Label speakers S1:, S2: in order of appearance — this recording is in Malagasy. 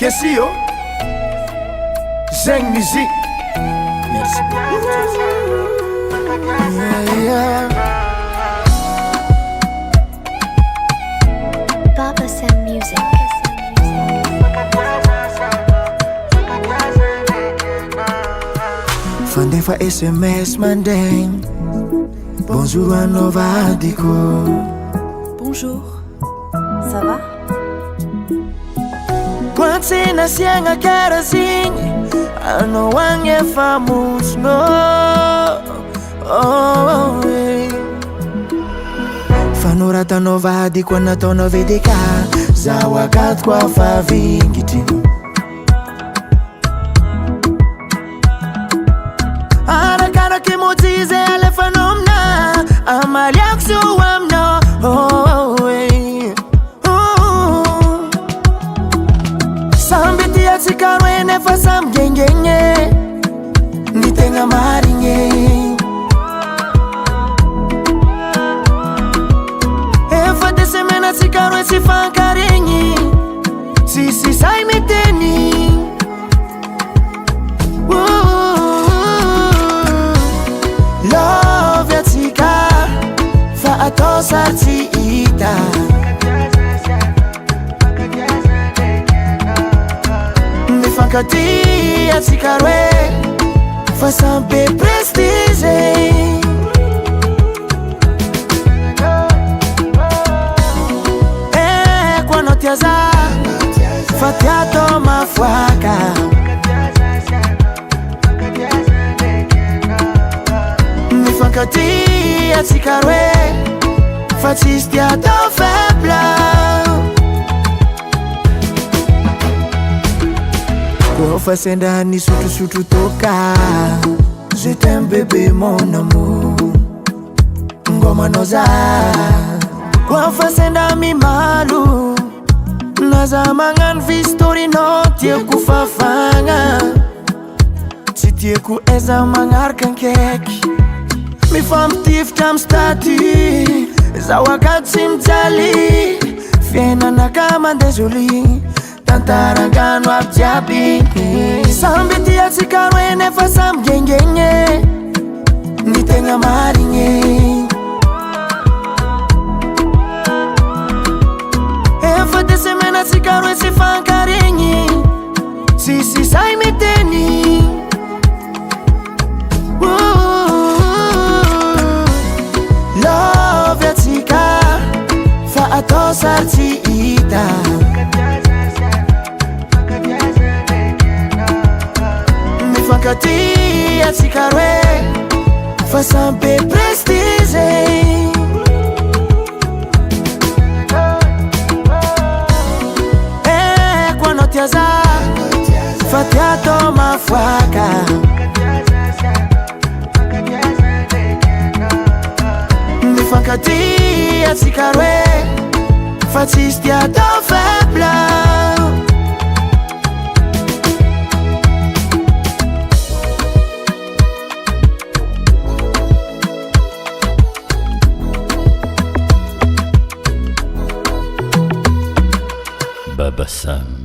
S1: Kesio Zeng Musique. Merci beaucoup. Yeah.
S2: Baba Sam Music.
S1: Fandefa SMS mandeng. Bonjour à Nova Dico.
S3: Bonjour, ça va?
S1: Quando se nascianga carazinho, ano wange famus no. Fanorata Nova Dico na tono vedika, zawakat kwa favingiti. Arakara kimotize alefanomna, amaliaksu amno. Sambiti ya sikaro nefa sam gengenye, nitenga marinye. Efa de semena sikaro sifankarenyi, si sai meteni. Love ya tika, fa atosa ti ita. Fakati ya sikarwe, fa sampe prestige. Kwa notiaza, fa tiato mafuaka. Fakati ya sikarwe, fa tistiato febla. Kwa senda ni sutu toka. Je t'aime bébé mon amour. Ngoma noza. Kwa senda mi malu. Naza mangan vi story no tie kufafanga. Si tie ku eza mangar kankeki. Mi fam tif tam stati. Zawakat simtali. Fiena na kama désolé. Tantarangano abjabi. Sambiti ya sikaro nefa sam gengenye, nitenga marinye. Efa de semena sikaro sifankarenyi, si sai meteni. Love ya tika, fa atosar ti ita. Fakati ya sikarwe, fa sampe prestige. Kwa notiaza, fa tiato mafuaka. Fakati ya sikarwe, fa tistiato febla.
S4: Baba Sam.